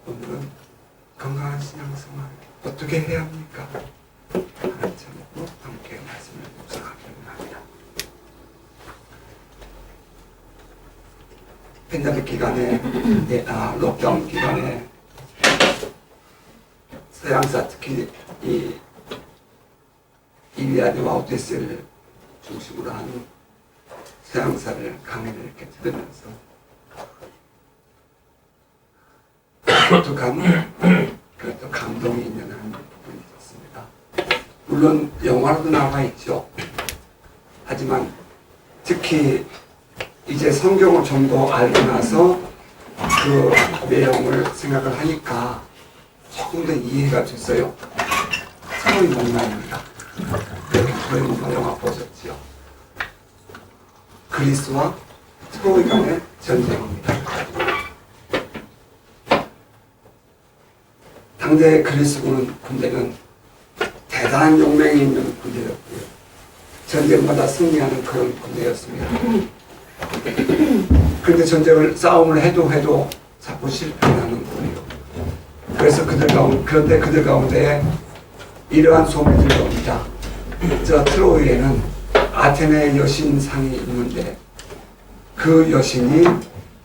오늘은 건강한 신앙생활 어떻게 해야 합니까? 하나님 제목으로 함께 말씀을 묵상하기를 합니다. 팬데믹 기간에, 록다운 기간에 서양사 특히 이 일리아드와 오디세이를 중심으로 하는 서양사를 강의를 이렇게 들으면서 독특한 그것도 감동이 있는 한 부분이 있었습니다. 물론 영화로도 나와 있죠. 하지만 특히 이제 성경을 좀 더 알고 나서 그 내용을 생각을 하니까 조금 더 이해가 됐어요. 트로이 문화입니다. 트로이 문화 영화 보셨죠? 그리스와 트로이 간의 전쟁입니다. 당대 그리스 군대는 대단한 용맹이 있는 군대였고요. 전쟁마다 승리하는 그런 군대였습니다. 그런데 싸움을 해도 자꾸 실패하는 거예요. 그래서 그런데 그들 가운데 이러한 소문이 들려옵니다. 저 트로이에는 아테네 여신상이 있는데 그 여신이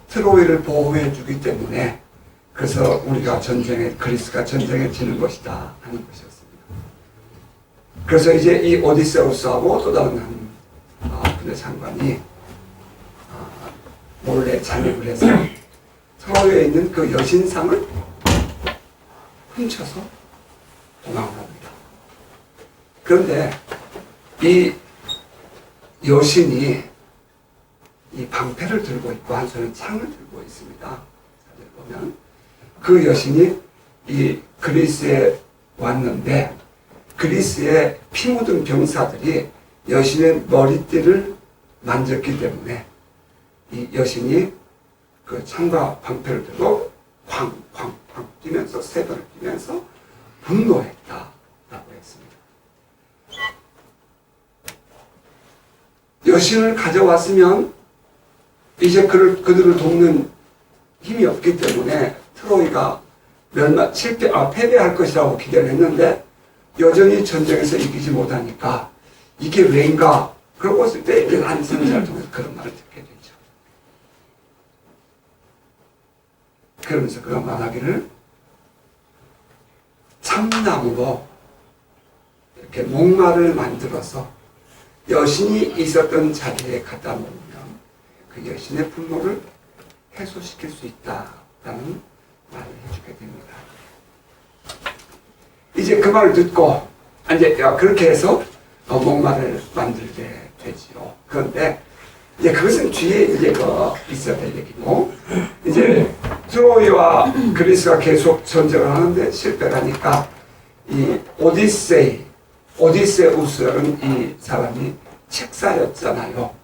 트로이를 보호해 주기 때문에 그래서 그리스가 전쟁에 지는 것이다 하는 것이었습니다. 그래서 이제 이 오디세우스하고 또 다른 한 군대 장관이 몰래 잠입을 해서 트로이에 있는 그 여신상을 훔쳐서 도망을 합니다. 그런데 이 여신이 이 방패를 들고 있고 한 손에 창을 들고 있습니다. 사진을 보면 그 여신이 이 그리스에 왔는데 그리스의 피 묻은 병사들이 여신의 머리띠를 만졌기 때문에 이 여신이 그 창과 방패를 들고 쾅쾅쾅 뛰면서 세 번을 뛰면서 분노했다라고 했습니다. 여신을 가져왔으면 이제 그들을 돕는 힘이 없기 때문에 트로이가 패배할 것이라고 기대를 했는데 여전히 전쟁에서 이기지 못하니까 이게 왜인가? 그러고 있을 때 이제 한 선지자를 통해서 그런 말을 듣게 되죠. 그러면서 그가 말하기를 참나무로 이렇게 목마를 만들어서 여신이 있었던 자리에 갖다 놓으면 그 여신의 분노를 해소시킬 수 있다라는 말을 해주게 됩니다. 이제 그 말을 듣고 이제 그렇게 해서 목마를 만들게 되지요. 그런데 이제 그것은 뒤에 이제 있어야 될 얘기고 이제 트로이와 그리스가 계속 전쟁을 하는데 실패를 하니까 이 오디세우스라는 이 사람이 책사였잖아요.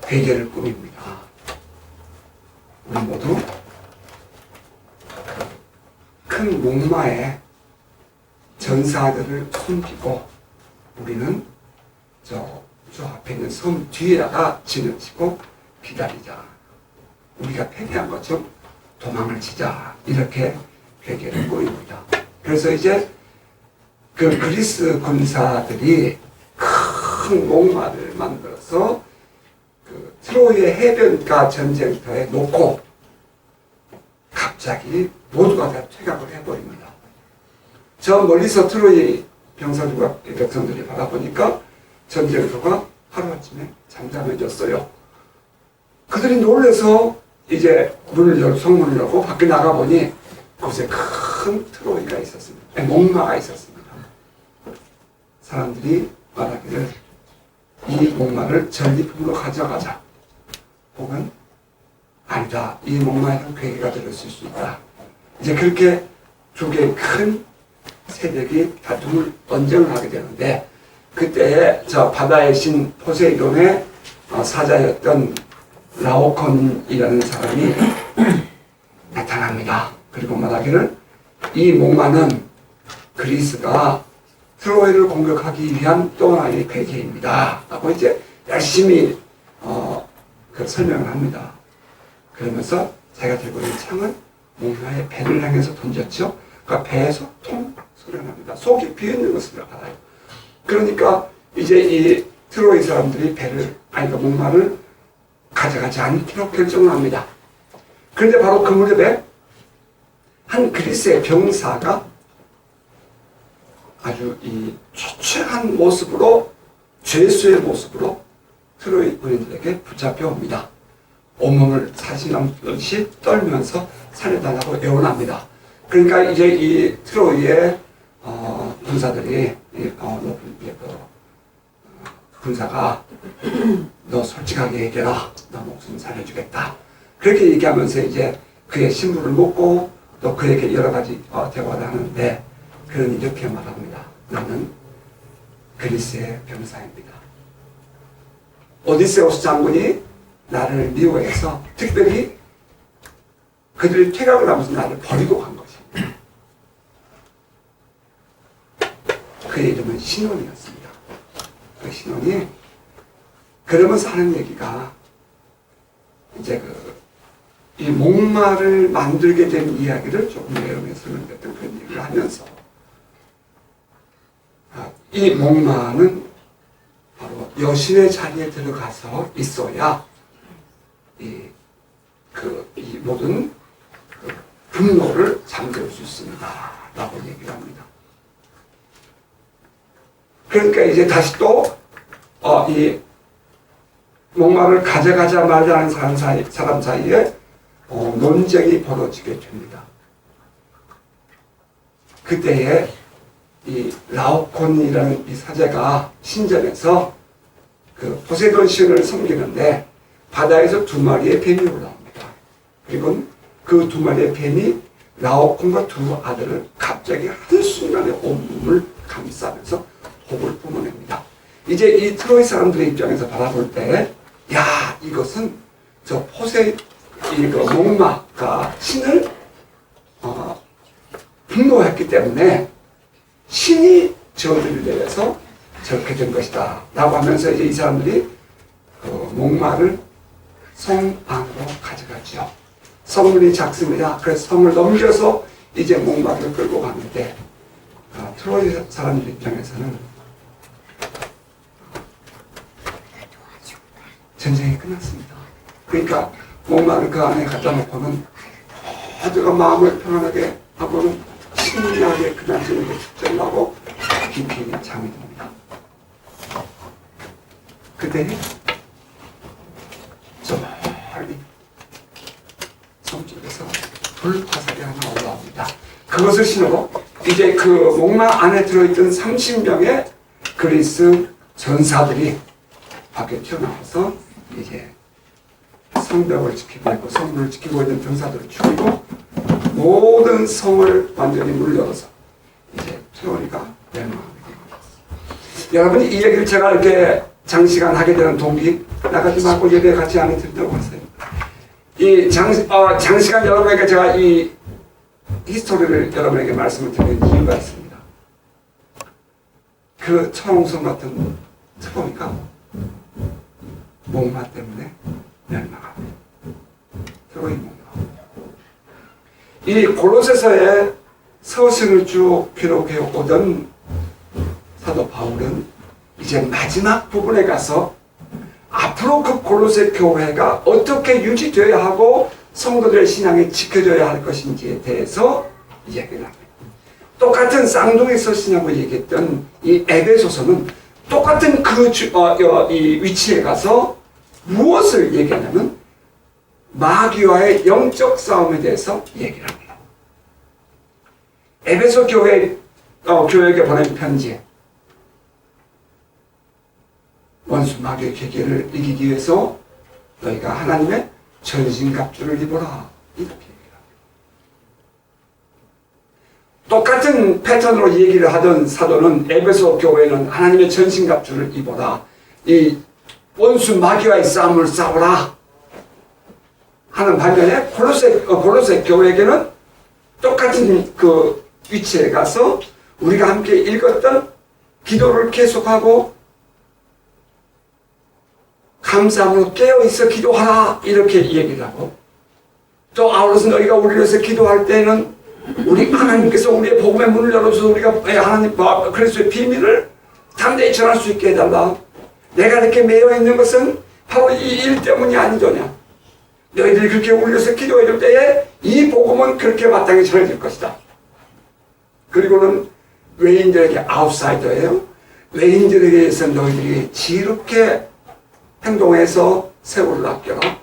회개를 꾸밉니다. 우리 모두 큰 목마에 전사들을 숨기고 우리는 저 앞에 있는 섬 뒤에다가 진을 치고 기다리자. 우리가 패배한 것처럼 도망을 치자. 이렇게 회개를 꾸립니다. 그래서 이제 그 그리스 군사들이 큰 목마를 만들어서 그 트로이의 해변가 전쟁터에 놓고 갑자기 모두가 다 퇴각을 해버립니다. 저 멀리서 트로이 백성들이 바라보니까 전쟁터가 하루아침에 잠잠해졌어요. 그들이 놀라서 이제 성문을 열고 밖에 나가보니 그곳에 큰 트로이가 있었습니다. 목마가 있었습니다. 사람들이 말하기를 이 목마를 전리품으로 가져가자. 혹은 아니다. 이 목마에는 괴계가 들었을 수 있다. 이제 그렇게 두 개의 큰 세력이 언쟁을 하게 되는데 그때에 저 바다의 신 포세이돈의 사자였던 라오콘이라는 사람이 나타납니다. 그리고 말하기를 이 목마는 그리스가 트로이를 공격하기 위한 또 하나의 괴계입니다. 라고 이제 열심히 설명을 합니다. 그러면서 자기가 들고 있는 창을 목마의 배를 향해서 던졌죠. 그러니까 배에서 통 소리가 납니다. 속이 비어있는 것을 알아요. 그러니까 이제 이 트로이 사람들이 목마를 가져가지 않기로 결정을 합니다. 그런데 바로 그 무렵에 한 그리스의 병사가 아주 이 초췌한 모습으로, 죄수의 모습으로 트로이 군인들에게 붙잡혀 옵니다. 온몸을 사시나무듯이 떨면서 살려달라고 애원합니다. 그러니까 이제 이 트로이의 군사들이 높은 군사가 너 솔직하게 얘기해라. 너 목숨 살려주겠다. 그렇게 얘기하면서 이제 그의 신분을 묻고 또 그에게 여러 가지 대화를 하는데, 그는 이렇게 말합니다. 나는 그리스의 병사입니다. 오디세우스 장군이 나를 미워해서 특별히 그들이 퇴각을 하면서 나를 버리고 간 것입니다. 그의 이름은 시논이었습니다. 그 시논이 그러면서 하는 얘기가 이제 이 목마를 만들게 된 이야기를 조금 내용에 설명했던 그런 얘기를 하면서, 이 목마는 바로 여신의 자리에 들어가서 있어야 이 모든 분노를 잠재울 수 있습니다. 라고 얘기를 합니다. 그러니까 이제 다시 또, 이 목마를 가져가자 말자는 사람 사이에 논쟁이 벌어지게 됩니다. 그때에 이 라오콘이라는 이 사제가 신전에서 그 포세이돈 신을 섬기는데 바다에서 2마리의 뱀이 올라옵니다. 그리고 그 2마리의 뱀이 라오콘과 2 아들을 갑자기 한순간에 온몸을 감싸면서 혹을 뿜어냅니다. 이제 이 트로이 사람들의 입장에서 바라볼 때, 야, 이것은 저 목마가 신을 분노했기 때문에 신이 저들을 내려서 저렇게 된 것이다 라고 하면서 이제 이 사람들이 목마를 성 안으로 가져가죠. 성문이 작습니다. 그래서 성을 넘겨서 이제 목마를 끌고 가는데, 트로이 사람들 입장에서는 전쟁이 끝났습니다. 그러니까 목마를 그 안에 갖다 놓고는 모두가 마음을 편안하게 하고는 신나게 그날 저녁에 축제를 하고 깊이 잠이 듭니다. 그때 저 멀리 성쪽에서 불화살이 하나 올라옵니다. 그것을 신호로 이제 그 목마 안에 들어있던 30명의 그리스 전사들이 밖에 튀어나와서 이제 성벽을 지키고 있고 성문을 지키고 있는 병사들을 죽이고 모든 성을 완전히 문을 열어서 이제 트로이가 멸망하게 됩니다. 여러분이 이 얘기를 제가 이렇게 장시간 하게 되는 동기, 나가지 말고 예배 같이 안에 드린다고 했어요. 이 장시간 여러분에게 제가 이 히스토리를 여러분에게 말씀을 드리는 이유가 있습니다. 그 천홍성 같은 트로이가 목마 때문에 멸망합니다. 트로이 목마. 이 골로새서의 서신을 쭉 기록해 오던 사도 바울은 이제 마지막 부분에 가서 앞으로 그 골로새 교회가 어떻게 유지되어야 하고 성도들의 신앙이 지켜져야 할 것인지에 대해서 이야기를 합니다. 똑같은 쌍둥이 서신이라고 얘기했던 이 에베소서는 똑같은 이 위치에 가서 무엇을 얘기하냐면 마귀와의 영적 싸움에 대해서 얘기를 합니다. 에베소 교회에게 보낸 편지, 원수 마귀의 계계를 이기기 위해서 너희가 하나님의 전신갑주를 입어라, 이렇게 얘기합니다. 똑같은 패턴으로 얘기를 하던 사도는 에베소 교회는 하나님의 전신갑주를 입어라, 이 원수 마귀와의 싸움을 싸워라 하는 반면에 골로새 교회에게는 똑같은 그 위치에 가서 우리가 함께 읽었던 기도를 계속하고 감사함으로 깨어있어 기도하라, 이렇게 얘기를 하고, 또 아울러서 너희가 우리를 위해서 기도할 때는 우리 하나님께서 우리의 복음의 문을 열어줘서 우리가 하나님 그리스도의 비밀을 담대히 전할 수 있게 해달라. 내가 이렇게 매여 있는 것은 바로 이 일 때문이 아니더냐. 너희들이 그렇게 울려서 기도해 줄 때에 이 복음은 그렇게 마땅히 전해질 것이다. 그리고는 외인들에게 아웃사이더예요. 외인들에게 의해서 너희들이 지혜롭게 행동해서 세월을 아껴라.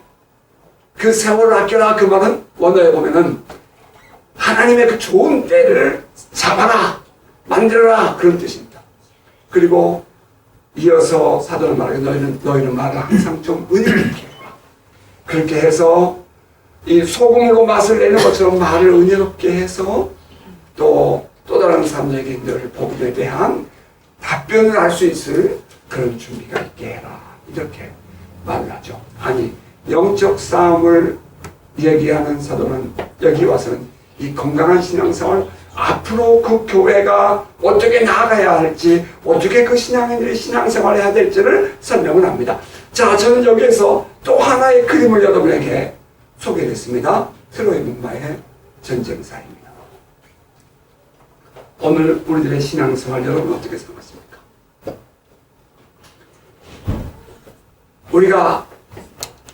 그 세월을 아껴라 그 말은 원어에 보면은 하나님의 그 좋은 때를 잡아라, 만들어라 그런 뜻입니다. 그리고 이어서 사도는 말하기 너희는 말을 항상 좀 은혜롭게 해라. 그렇게 해서 이 소금으로 맛을 내는 것처럼 말을 은혜롭게 해서 또 다른 사람에게 늘 복음에 대한 답변을 할 수 있을 그런 준비가 있게 해라. 이렇게 말을 하죠. 아니 영적 싸움을 얘기하는 사도는 여기 와서는 이 건강한 신앙생활 앞으로 그 교회가 어떻게 나아가야 할지 어떻게 그 신앙인들이 신앙생활을 해야 될지를 설명을 합니다. 자, 저는 여기에서 또 하나의 그림을 여러분에게 소개했습니다. 트로이 목마의 전쟁사입니다. 오늘 우리들의 신앙생활 여러분 어떻게 생각하십니까? 우리가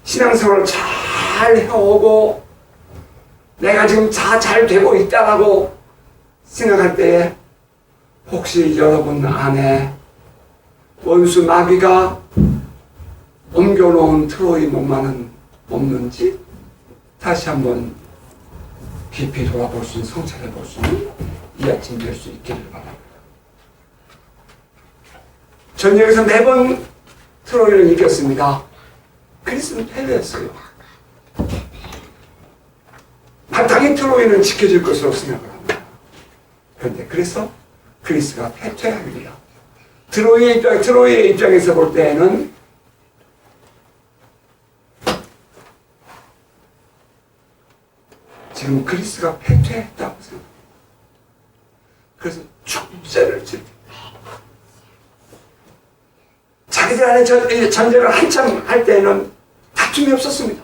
신앙생활을 잘 해오고 내가 지금 잘 되고 있다라고 생각할 때에 혹시 여러분 안에 원수 마귀가 옮겨놓은 트로이 목마는 없는지 다시 한번 깊이 돌아볼 수 있는 성찰해 볼 수 있는 이 아침 될 수 있기를 바랍니다. 전 여기서 매번 트로이를 이겼습니다. 그리스는 패배했어요. 마땅히 트로이는 지켜질 것으로 생각을 합니다. 그런데 그래서 그리스가 패퇴하리라. 트로이의 입장에서 볼 때에는 지금 그리스가 패퇴했다고 생각합니다. 그래서 축제를 즐깁니다. 자기들 안에 전쟁을 한참 할 때에는 다툼이 없었습니다.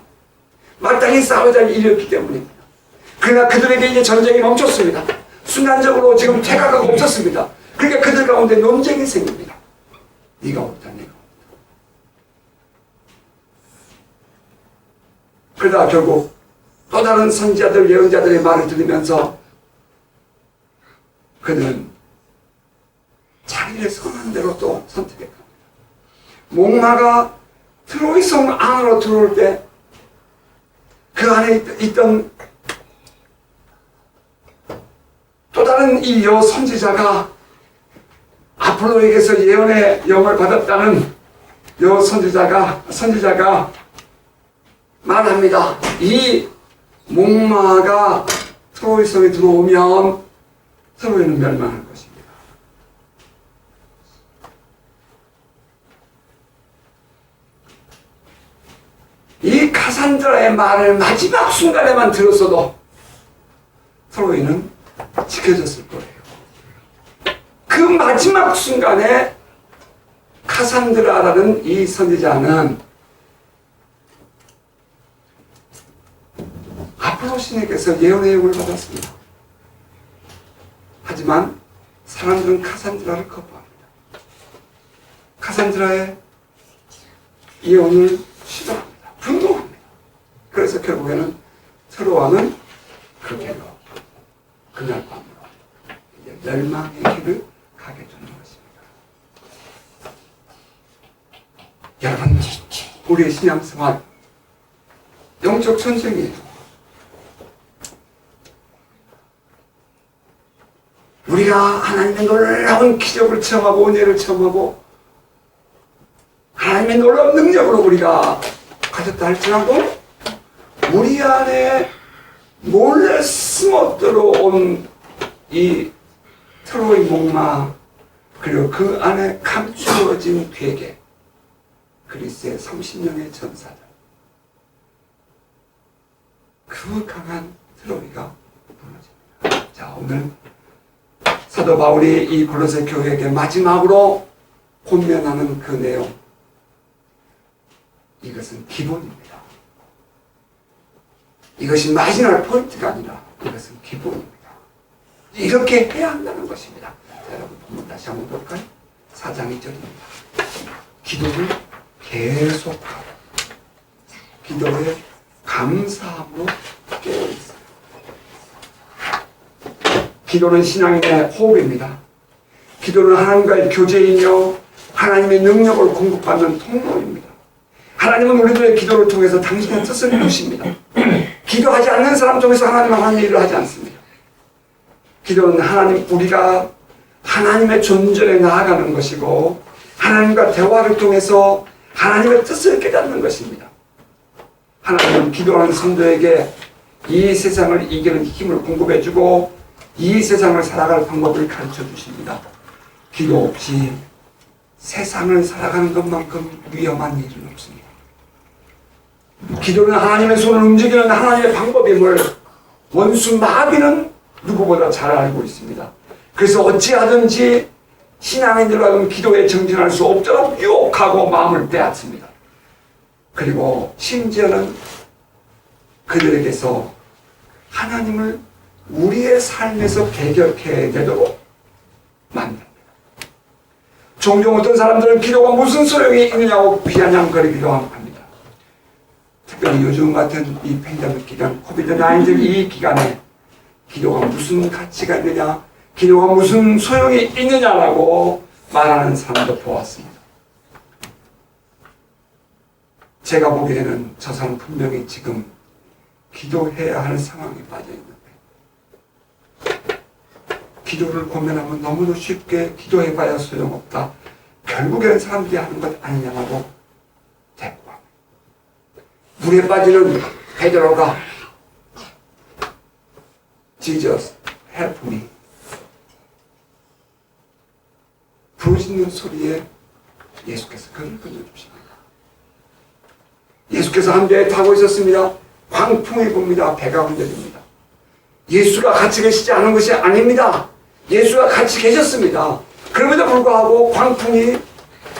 마땅히 싸워야 할 일이었기 때문입니다. 그러나 그들에게 이제 전쟁이 멈췄습니다. 순간적으로 지금 태가가 없었습니다. 그러니까 그들 가운데 논쟁이 생깁니다. 네가 옳다, 내가 옳다. 그러다 결국 또 다른 선지자들, 예언자들의 말을 들으면서 그들은 자기의 선한 대로 또 선택했다. 목마가 트로이 성 안으로 들어올 때 그 안에 있던 또 다른 이 여 선지자가 아폴로에게서 예언의 영을 받았다는 여 선지자가 말합니다. 이 목마가 트로이 성에 들어오면 트로이는 멸망할 것입니다. 이 카산드라의 말을 마지막 순간에만 들었어도 트로이는 지켜졌을 거예요. 그 마지막 순간에 카산드라라는 이 선지자는 아폴로 신에게서 예언의 영을 받았습니다. 하지만 사람들은 카산드라를 거부합니다. 카산드라의 예언을 싫어합니다. 분노합니다. 그래서 결국에는 트로아는 그렇게 그날 밤으로 이제 멸망의 길을 가게 되는 것입니다. 여러분, 우리의 신앙생활 영적 전쟁이에요. 우리가 하나님의 놀라운 기적을 체험하고 은혜를 체험하고 하나님의 놀라운 능력으로 우리가 가졌다 할지라도 우리 안에 몰래 숨어 들어온 이 트로이 목마 그리고 그 안에 감추어진 괴계 그리스의 30명의 전사들 그 강한 트로이가 무너집니다. 자, 오늘 사도 바울이 이 골로새 교회에게 마지막으로 권면하는 그 내용 이것은 기본입니다. 이것이 마지막 포인트가 아니라 이것은 기본입니다. 이렇게 해야 한다는 것입니다. 자, 여러분 본문 다시 한번 볼까요? 4장 2절입니다. 기도를 계속하고 기도에 감사함으로 깨어있어요. 기도는 신앙인의 호흡입니다. 기도는 하나님과의 교제이며 하나님의 능력을 공급받는 통로입니다. 하나님은 우리들의 기도를 통해서 당신의 뜻을 이루십니다. 기도하지 않는 사람 중에서 하나님은 하나님의 일을 하지 않습니다. 기도는 우리가 하나님의 존재에 나아가는 것이고 하나님과 대화를 통해서 하나님의 뜻을 깨닫는 것입니다. 하나님은 기도하는 성도에게 이 세상을 이기는 힘을 공급해주고 이 세상을 살아갈 방법을 가르쳐 주십니다. 기도 없이 세상을 살아가는 것만큼 위험한 일은 없습니다. 기도는 하나님의 손을 움직이는 하나님의 방법임을 원수 마귀는 누구보다 잘 알고 있습니다. 그래서 어찌하든지 신앙인들과는 기도에 정진할 수 없도록 유혹하고 마음을 빼앗습니다. 그리고 심지어는 그들에게서 하나님을 우리의 삶에서 배격해내도록 만듭니다. 종종 어떤 사람들은 기도가 무슨 소용이 있느냐고 비아냥거리기도 합니다. 특별히 요즘 같은 이 팬데믹 기간, 코비드-19 이 기간에 기도가 무슨 가치가 있느냐, 기도가 무슨 소용이 있느냐라고 말하는 사람도 보았습니다. 제가 보기에는 저 사람 분명히 지금 기도해야 할 상황에 빠져 있는데 기도를 고민하면 너무도 쉽게 기도해봐야 소용없다. 결국에는 사람들이 하는 것 아니냐고 대꾸합니다. 물에 빠지는 베드로가 Jesus, help me. 부르짖는 소리에 예수께서 그를 건져주십니다. 예수께서 한 배에 타고 있었습니다. 광풍이 붑니다. 배가 흔들립니다. 예수가 같이 계시지 않은 것이 아닙니다. 예수가 같이 계셨습니다. 그럼에도 불구하고 광풍이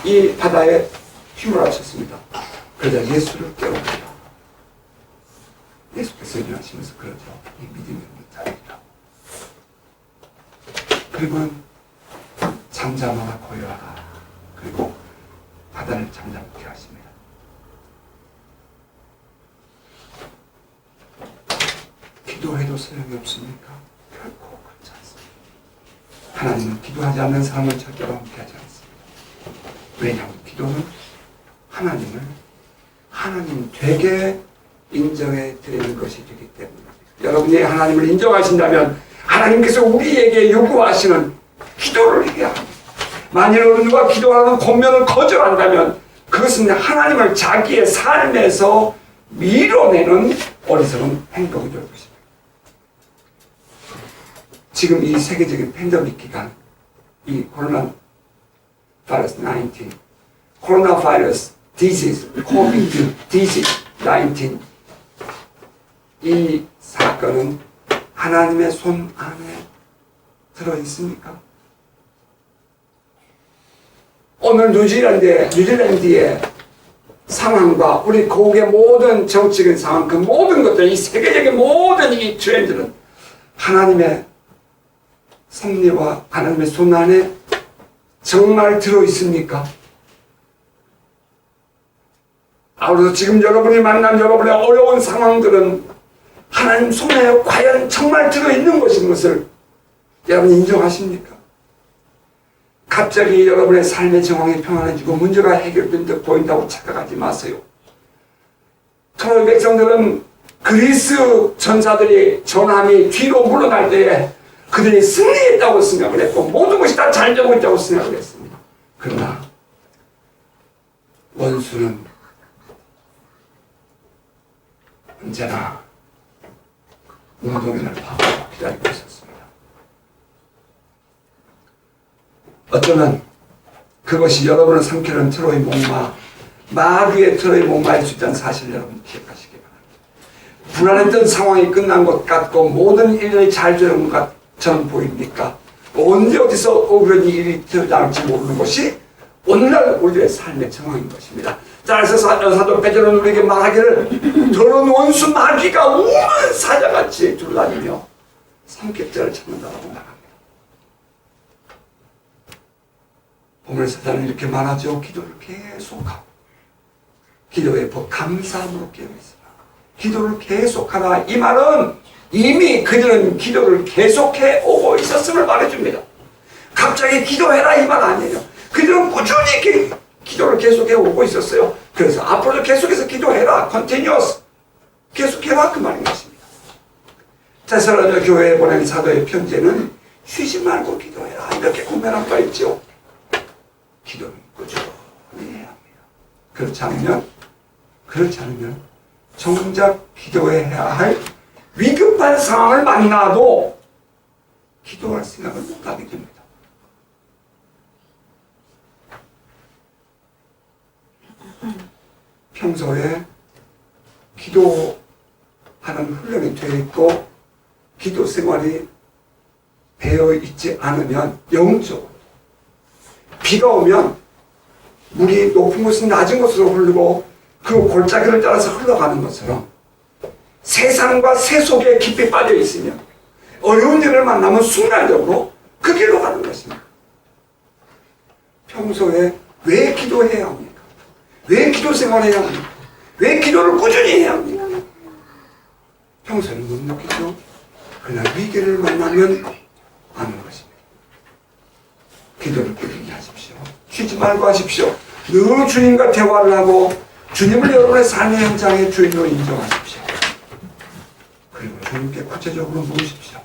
이 바다에 휘몰아쳤습니다. 그러자 예수를 깨웁니다. 예수께서 일어나시면서 그러죠. 이 믿음의 문자입니다. 그리고 잠잠하라 고요하라. 그리고 바다를 잠잠케 하십니다. 기도해도 소용이 없습니까? 결코 그렇지 않습니다. 하나님은 기도하지 않는 사람을 절대로 함께하지 않습니다. 왜냐하면 기도는 하나님을 하나님 되게 인정해 드리는 것이 되기 때문입니다. 여러분이 하나님을 인정하신다면 하나님께서 우리에게 요구하시는 기도를 해야 합니다. 만일 어느 누가 기도하는 권면을 거절한다면 그것은 하나님을 자기의 삶에서 밀어내는 어리석은 행동이 될 것입니다. 지금 이 세계적인 팬데믹 기간, 이 코로나 바이러스 19, 코로나 바이러스 디지즈, 코비드 디지즈 19, 이 사건은 하나님의 손 안에 들어있습니까? 오늘 뉴질랜드의 상황과 우리 고국의 모든 정치적인 상황, 그 모든 것들, 이 세계적인 모든 이 트렌드는 하나님의 섭리와 하나님의 손 안에 정말 들어있습니까? 아무래도 지금 여러분이 만난 여러분의 어려운 상황들은 하나님 손에 과연 정말 들어있는 것인 것을 여러분 인정하십니까? 갑자기 여러분의 삶의 정황이 평안해지고 문제가 해결된 듯 보인다고 착각하지 마세요. 토론 백성들은 그리스 전사들이 전함이 뒤로 물러날 때에 그들이 승리했다고 생각을 했고 모든 것이 다 잘 되고 있다고 생각을 했습니다. 그러나 원수는 언제나 운동인을 파고 기다리고 있었습니다. 어쩌면 그것이 여러분을 삼키는 트로이 목마, 마귀의 트로이 목마일 수 있다는 사실을 여러분 기억하시기 바랍니다. 불안했던 상황이 끝난 것 같고 모든 일이 잘 되는 것 같처럼 보입니까? 언제 어디서 그런 일이 일어날지 모르는 것이 오늘날 우리의 삶의 정황인 것입니다. 따라서 사도 베드로는 우리에게 말하기를 더러운 원수 마귀가 우는 사자같이 둘러다니며 삼겹살을 찾는다고 말합니다. 보면 사단은 이렇게 말하죠. 기도를 계속하고 기도에 감사함으로 깨어있으라. 기도를 계속하라. 이 말은 이미 그들은 기도를 계속해 오고 있었음을 말해줍니다. 갑자기 기도해라 이 말 아니에요. 그들은 꾸준히 기도를 계속해 오고 있었어요. 그래서 앞으로도 계속해서 기도해라. continuous. 계속해라 그 말인 것입니다. 데살로니가 교회에 보낸 사도의 편지에는 쉬지 말고 기도해라 이렇게 권면한 바 있죠. 기도는 꾸준히 해야 합니다. 그렇지 않으면 정작 기도해야 할 위급한 상황을 만나도 기도할 생각을 못하게 됩니다. 평소에 기도하는 훈련이 되어 있고 기도 생활이 되어 있지 않으면 영적으로 비가 오면 물이 높은 곳은 낮은 곳으로 흐르고 그 골짜기를 따라서 흘러가는 것처럼 세상과 세속에 깊이 빠져 있으면 어려운 일을 만나면 순간적으로 그 길로 가는 것입니다. 평소에 왜 기도해야 합니까? 왜 기도 생활해야 합니까? 왜 기도를 꾸준히 해야 합니까? 평소에는 못 느끼죠? 그러나 위기를 만나면 아는 것입니다. 기도를 꾸준히 하십시오. 쉬지 말고 하십시오. 늘 주님과 대화를 하고 주님을 여러분의 삶의 현장의 주인으로 인정하십시오. 그리고 주님께 구체적으로 물으십시오.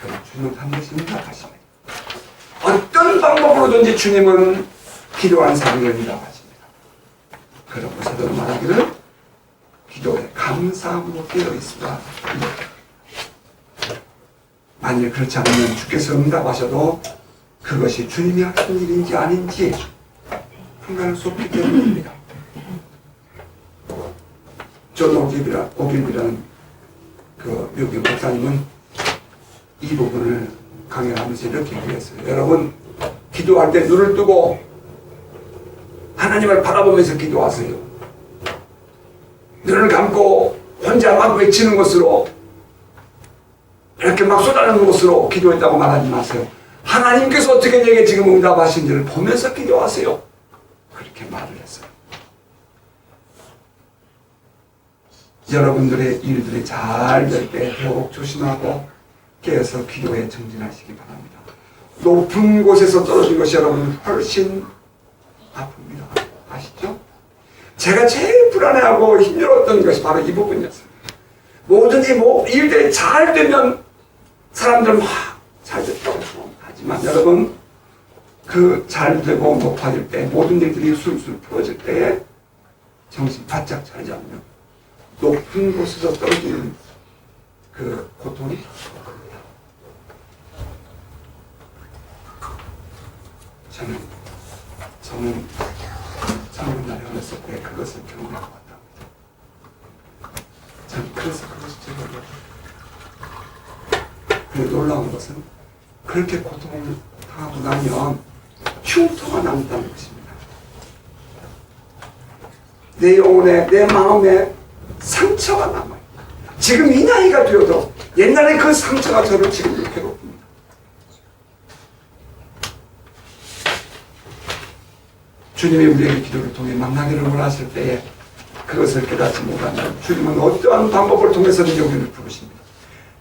그럼 주님은 반드시 응답하십니다. 어떤 방법으로든지 주님은 기도한 사람을 응답하십니다. 그러고 사도는 말하기를 기도에 감사함으로 깨어있으라. 만일 그렇지 않으면 주께서 응답하셔도 그것이 주님이 하신 일인지 아닌지 판단할 수 없기 때문입니다. 존 오길이라는 그 미국의 목사님은 이 부분을 강연하면서 이렇게 얘기했어요. 여러분, 기도할 때 눈을 뜨고 하나님을 바라보면서 기도하세요. 눈을 감고 혼자 막 외치는 것으로 이렇게 막 쏟아내는 것으로 기도했다고 말하지 마세요. 하나님께서 어떻게 내게 지금 응답하신지를 보면서 기도하세요. 그렇게 말을 했어요. 여러분들의 일들이 잘 될 때 더욱 조심하고 깨어서 기도에 정진하시기 바랍니다. 높은 곳에서 떨어진 것이 여러분 훨씬 아픕니다. 아시죠? 제가 제일 불안해하고 힘들었던 것이 바로 이 부분이었어요. 모든 일들이 잘 되면 사람들은 막 잘 됐다고 하지만 여러분 그 잘 되고 높아질 때 모든 일들이 술술 풀어질 때에 정신 바짝 차리지 않으면 높은 곳에서 떨어지는 그 고통이 겁니다. 저는 젊은 날에 어렸을 때 그것을 경험한 것 같답니다. 저는 그래서 그것이 제가 놀라운 것은 그렇게 고통을 당하고 나면 흉터가 남다는 것입니다. 내 영혼에, 내 마음에 상처가 남아요. 지금 이 나이가 되어도 옛날에 그 상처가 저를 지금 괴롭힙니다. 주님이 우리에게 기도를 통해 만나기를 원하실 때에 그것을 깨닫지 못하면 주님은 어떠한 방법을 통해서든지 우리를 부르십니다.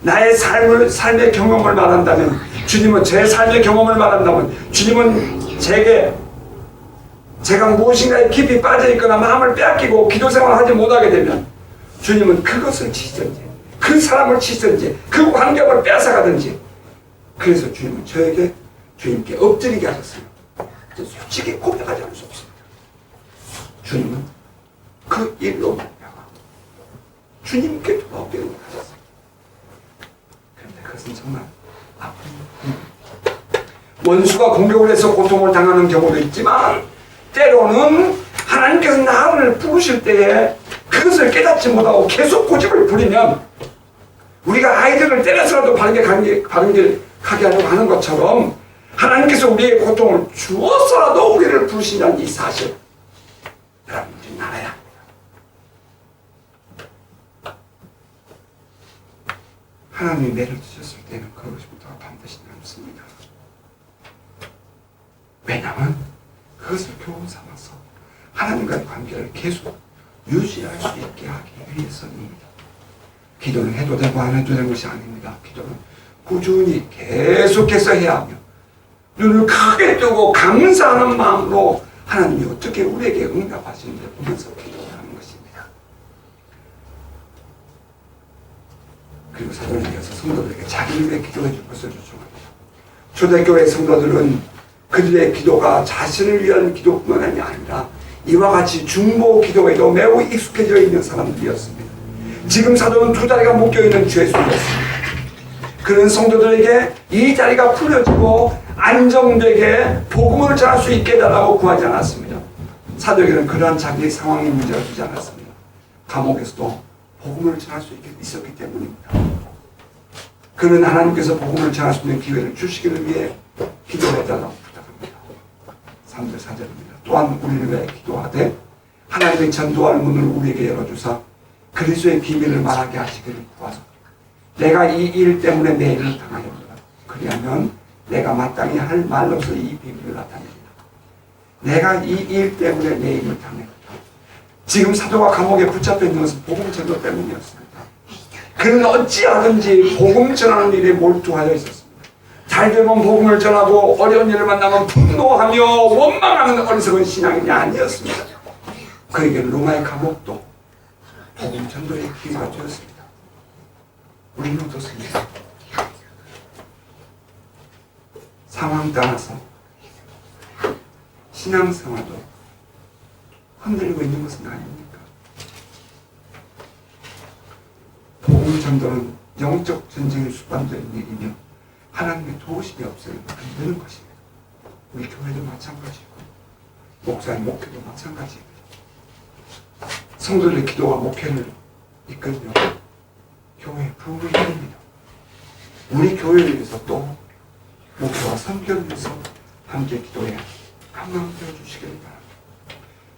나의 삶의 경험을 말한다면 주님은 제 삶의 경험을 말한다면 주님은 제가 무엇인가에 깊이 빠져있거나 마음을 빼앗기고 기도 생활을 하지 못하게 되면 주님은 그것을 치든지 그 사람을 치든지 그 환경을 빼앗아가든지 그래서 주님은 저에게 주님께 엎드리게 하셨어요. 솔직히 고백하지 않을 수 없습니다. 주님은 그 일로 말미암아 주님께 돌아오기를 하셨어요. 그런데 그것은 정말 아픕니다. 원수가 공격을 해서 고통을 당하는 경우도 있지만 때로는 하나님께서 나를 부르실 때에 그것을 깨닫지 못하고 계속 고집을 부리면 우리가 아이들을 때려서라도 바른 길 가게 하려고 하는 것처럼 하나님께서 우리의 고통을 주어서라도 우리를 부르신다는 이 사실 여러분들이 하나님이 매를 드셨을 때는 그것부터가 반드시 남습니다. 왜냐하면 그것을 교훈 삼아서 하나님과의 관계를 계속 유지할 수 있게 하기 위해서입니다. 기도는 해도 되고 안 해도 되는 것이 아닙니다. 기도는 꾸준히 계속해서 해야 하며 눈을 크게 뜨고 감사하는 마음으로 하나님이 어떻게 우리에게 응답하시는지 보면서 기도하는 것입니다. 그리고 사도는 이어서 성도들에게 자기를 위해 기도해 줄 것을 요청합니다. 초대교회 성도들은 그들의 기도가 자신을 위한 기도뿐만이 아니라 이와 같이 중보 기도에도 매우 익숙해져 있는 사람들이었습니다. 지금 사도는 두 다리가 묶여있는 죄수였습니다. 그런 성도들에게 이 다리가 풀어지고 안정되게 복음을 전할 수 있게 해달라고 구하지 않았습니다. 사도에게는 그러한 자기의 상황의 문제를 두지 않았습니다. 감옥에서도 복음을 전할 수 있었기 때문입니다. 그는 하나님께서 복음을 전할 수 있는 기회를 주시기를 위해 기도해달라고 부탁합니다. 3절 4절입니다. 또한 우리를 위해 기도하되 하나님의 전도할 문을 우리에게 열어주사 그리스도의 비밀을 말하게 하시기를 구하소. 내가 이 일 때문에 내 일을 당하였노라. 그리하면 내가 마땅히 할 말로서 이 비밀을 나타냅니다. 내가 이 일 때문에 내 일을 당했다. 지금 사도가 감옥에 붙잡혀 있는 것은 복음 전도 때문이었습니다. 그는 어찌하든지 복음 전하는 일에 몰두하여 있었습니다. 잘 되면 복음을 전하고 어려운 일을 만나면 분노하며 원망하는 어리석은 신앙인이 아니었습니다. 그에게 로마의 감옥도 복음 전도의 기회가 되었습니다. 우리는 어떻습니까? 상황 따라서 신앙생활도 흔들리고 있는 것은 아닙니까? 복음 전도는 영적 전쟁에 수반되는 일이며 하나님의 도우심이 없으면 안 되는 것입니다. 우리 교회도 마찬가지고 목사의 목회도 마찬가지입니다. 성도들의 기도와 목회를 이끌며 교회의 부흥을 이룹니다. 우리 교회를 위해서 또 목회와 선교를 위해서 함께 기도해 한마음 되어주시길 바랍니다.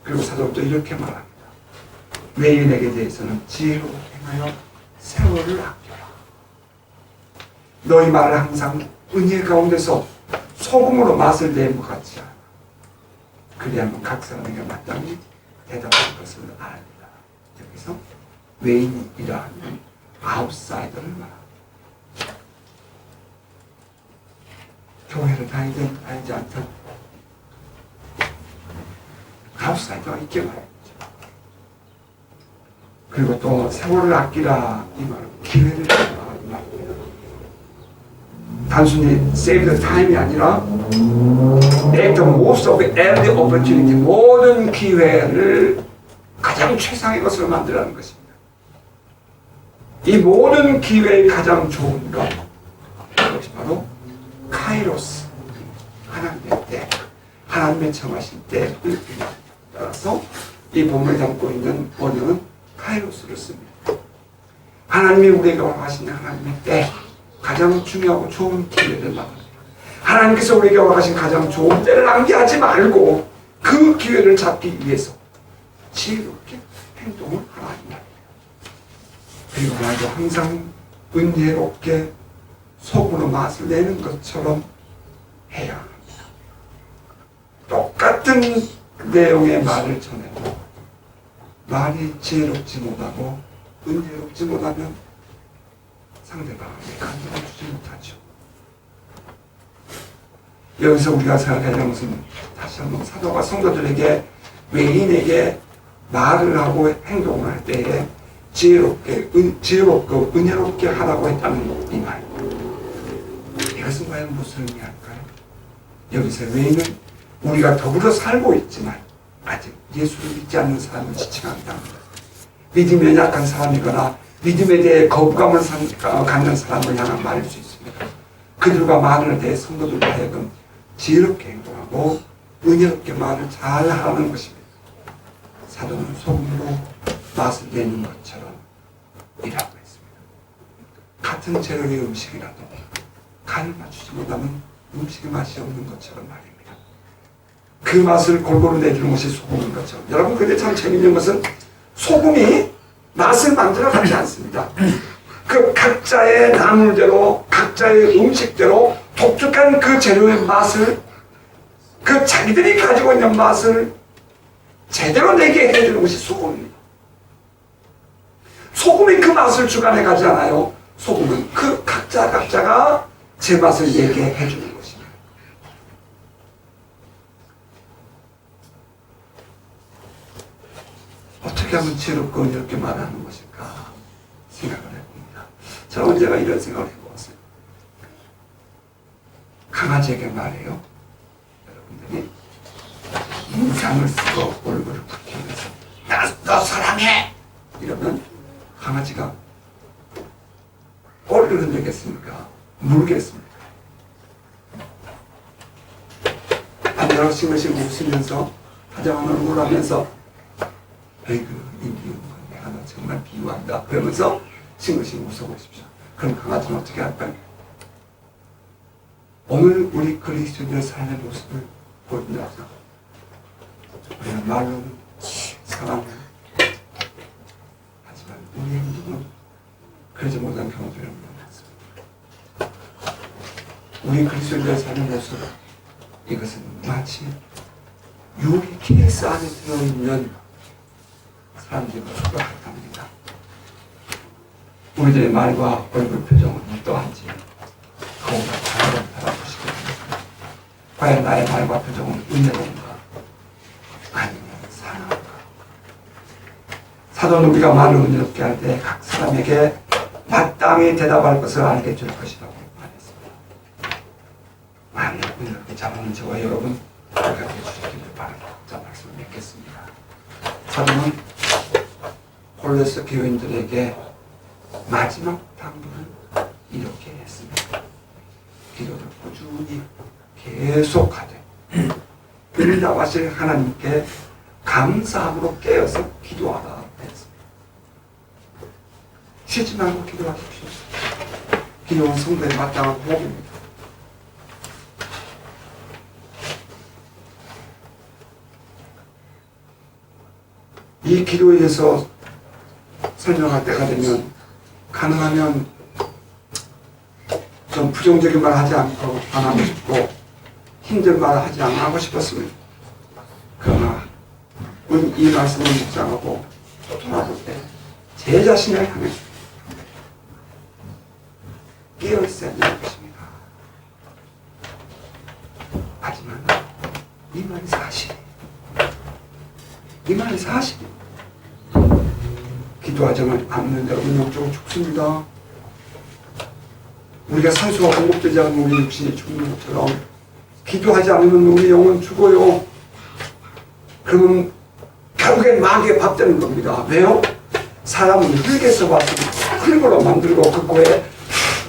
그리고 사도도 이렇게 말합니다. 외인에게 대해서는 지혜로 행하여 세월을 아껴라. 너희 말을 항상 은혜 가운데서 소금으로 맛을 내는 것 같지 않아. 그리하면 각 사람에게 마땅히 대답할 것을 알아야. 여기서 외인이라 하면 아웃사이더를 말합니다. 교회를 다니든 다니지 않든 아웃사이더가 있게 말입니다. 그리고 또 세월을 아끼라 이 말은 기회를 아끼라 이 말입니다. 단순히 save the time이 아니라 make the most of every opportunity, 모든 기회를 가장 최상의 것으로 만들라는 것입니다. 이 모든 기회의 가장 좋은 것, 그것이 바로 카이로스, 하나님의 때, 하나님의 정하신 때를 따라서 이 본문에 담고 있는 원어는 카이로스를 씁니다. 하나님이 우리에게 허락하신 하나님의 때, 가장 중요하고 좋은 기회를 말합니다. 하나님께서 우리에게 허락하신 가장 좋은 때를 낭비하지 말고 그 기회를 잡기 위해서 지혜롭게 행동을 하라 이 말입니다. 그리고 나도 항상 은혜롭게 속으로 맛을 내는 것처럼 해야 합니다. 똑같은 내용의 말을 전해도 말이 지혜롭지 못하고 은혜롭지 못하면 상대방에게 감동을 주지 못하죠. 여기서 우리가 생각해야 하는 것은 다시 한번 사도가 성도들에게 외인에게 말을 하고 행동을 할 때에 지혜롭고 은혜롭게 하라고 했다는 이 말. 이것은 과연 무슨 의미할까요? 여기서 외인은 우리가 더불어 살고 있지만 아직 예수를 믿지 않는 사람을 지칭한다. 믿음이 약한 사람이거나 믿음에 대해 거부감을 갖는 사람을 향한 말일 수 있습니다. 그들과 말을 대해 성도들로 하여금 지혜롭게 행동하고 은혜롭게 말을 잘 하라는 것입니다. 사도는 소금으로 맛을 내는 것처럼 이라고 했습니다. 같은 재료의 음식이라도 간을 맞추지 못하면 음식의 맛이 없는 것처럼 말입니다. 그 맛을 골고루 내주는 것이 소금인 것처럼. 여러분, 근데 참 재밌는 것은 소금이 맛을 만들어 가지 않습니다. 그 각자의 나물대로 각자의 음식대로 독특한 그 재료의 맛을 그 자기들이 가지고 있는 맛을 제대로 내게 해주는 것이 소금입니다. 소금이 그 맛을 주관해 가지 않아요. 소금은 그 각자가 제 맛을 내게 해주는 것입니다. 어떻게 하면 지혜롭고 이렇게 말하는 것일까 생각을 해봅니다. 자, 언제가 이런 생각을 해보았어요. 강아지에게 말해요. 여러분들이 인상을 쓰고 얼굴을 붉히면서 너 사랑해! 이러면 강아지가 꼬리를 흔들겠습니까? 물겠습니까? 반대로 싱글싱글 웃으면서 다정한 얼굴을 하면서 아이고 인기운 거 내가 너 정말 비유한다 그러면서 싱글싱글 웃어보십시오. 그럼 강아지는 어떻게 할까요? 오늘 우리 그리스도인의 삶의 모습을 보여준다고 우리는 말로는 사랑해 하지만 우리의 행동은 그러지 못한 경우들이 많습니다. 우리 그리스도인의 삶의 모습 이것은 마치 유리 케이스 안에 들어있는 사람들의 모습과 같답니다. 우리들의 말과 얼굴 표정은 어떠한지 거울을 잘 바라보시기 바랍니다. 과연 나의 말과 표정은 은혜로운가 아니면 사랑한가? 사도는 우리가 말을 은혜롭게 할 때 각 사람에게 마땅히 대답할 것을 알게 줄 것이라고 말했습니다. 말을 은혜롭게 잘하는 저와 여러분 우리가 되어주시기를 바랍니다. 자, 말씀을 맺겠습니다. 사도는 골로새 교인들에게 마지막 당부를 이렇게 했습니다. 기도를 꾸준히 계속하되 응답하실 하나님께 감사함으로 깨어서 기도하라 했습니다. 쉬지 말고 기도하십시오. 기도는 성도의 마땅한 호흡입니다. 이 기도에 대해서 설명할 때가 되면 가능하면 좀 부정적인 말 하지 않고 안 하고 싶고 힘든 말 하지 않고 싶었습니다. 그러나 이 말씀을 묵상하고 돌아볼 때 제 자신을 향해 깨어있어야 하는 것입니다. 하지만 이 말이 사실이에요. 이 말이 사실이에요. 기도하지 않는 여러분 영적으로 죽습니다. 우리가 산소가 공급되지 않으면 우리 육신이 죽는 것처럼 기도하지 않으면 우리 영은 죽어요. 그러면 결국엔 마귀의 밥 되는 겁니다. 왜요? 사람은 흙에서 와서 흙으로 만들고 그 코에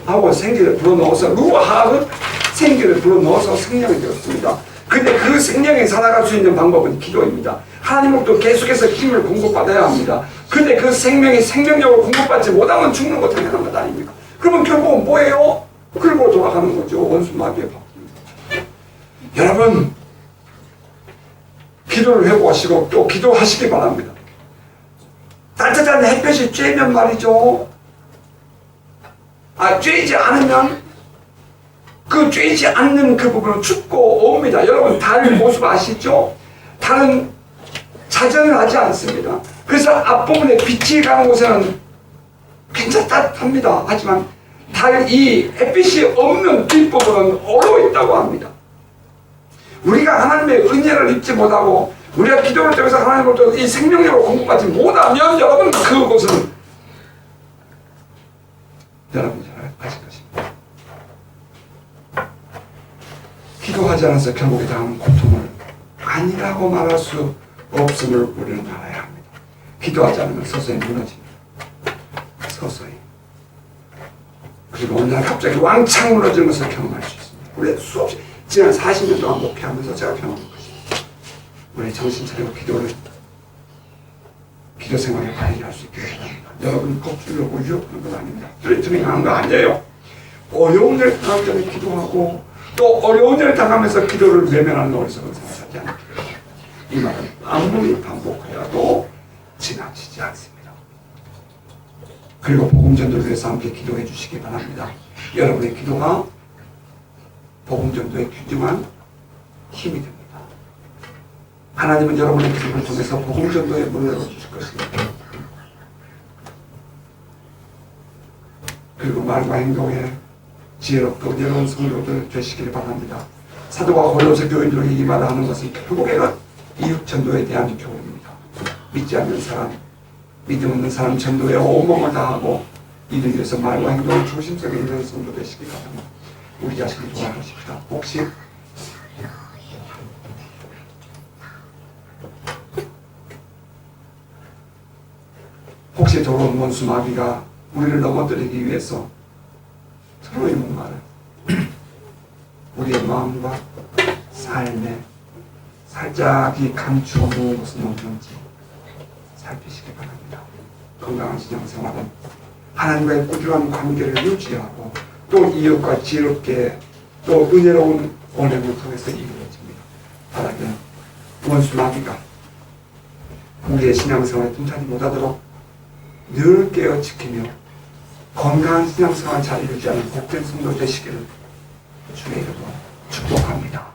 하고 생기를 불어넣어서 루아하고 생기를 불어넣어서 생명이 되었습니다. 근데 그 생명이 살아갈 수 있는 방법은 기도입니다. 하나님으로부터 계속해서 힘을 공급받아야 합니다. 근데 그 생명이 생명력을 공급받지 못하면 죽는 거 당연한 것 아닙니까? 그러면 결국은 뭐예요? 끌고 돌아가는 거죠. 원수 마귀의 밥입니다. 여러분 기도를 회복하시고 또 기도하시기 바랍니다. 따뜻한 햇볕이 쬐면 말이죠. 쬐지 않으면 그 쬐지 않는 그 부분은 춥고 옵니다. 여러분 달 모습 아시죠? 달은 자전을 하지 않습니다. 그래서 앞부분에 빛이 가는 곳에는 굉장히 따뜻합니다. 하지만 달 이 햇빛이 없는 뒷부분은 얼어 있다고 합니다. 우리가 하나님의 은혜를 입지 못하고 우리가 기도를 통해서 하나님으로부터 이 생명력을 공급받지 못하면 여러분 그것은 여러분이 잘 아실 것입니다. 기도하지 않아서 결국에 당하는 고통을 아니라고 말할 수 없음을 우리는 알아야 합니다. 기도하지 않으면 서서히 무너집니다. 서서히. 그리고 어느 날 갑자기 왕창 무너지는 것을 경험할 수 있습니다. 우리 수없이 지난 40년 동안 목회하면서 제가 경험한 것입니다. 우리 정신 차리고 기도 생활을 발휘할 수 있게 바랍니다. 여러분 겁주려고 유혹하는 건 아닙니다. 드리트링하는 거 아니에요. 어려운 일을 당하기 전에 기도하고 또 어려운 일을 당하면서 기도를 외면하는 어리석은 생각하지 않기 바랍니다. 이 말은 아무리 반복하여도 지나치지 않습니다. 그리고 복음전도를 위해서 함께 기도해 주시기 바랍니다. 여러분의 기도가 복음전도의 귀중한 힘이 됩니다. 하나님은 여러분의 기도를 통해서 복음전도의 문을 열어주실 것입니다. 그리고 말과 행동에 지혜롭고 은혜로운 성도들 되시길 바랍니다. 사도가 고린도 교인들에게 이 말을 하는 것은 결국에는 이웃전도에 대한 교훈입니다. 믿지 않는 사람, 믿음 없는 사람 전도에 온몸을 다하고 이를 위해서 말과 행동을 조심성이 있는 성도 되시기 바랍니다. 우리 자신을 돌아보십시다. 혹시 더러운 원수 마귀가 우리를 넘어뜨리기 위해서 서로의 목마를 우리의 마음과 삶에 살짝이 감추어 놓은 것은 없는지 살피시기 바랍니다. 건강한 신앙생활은 하나님과의 꾸준한 관계를 유지하고 또 이웃과 지혜롭게 또 은혜로운 언행을 통해서 이루어집니다. 바라기는 원수 마귀가 우리의 신앙생활에 tum탄이 못하도록 늘 깨어 지키며 건강한 신앙생활 잘 이루지 않은 복된 성도 되시기를 주의 이름으로 축복합니다.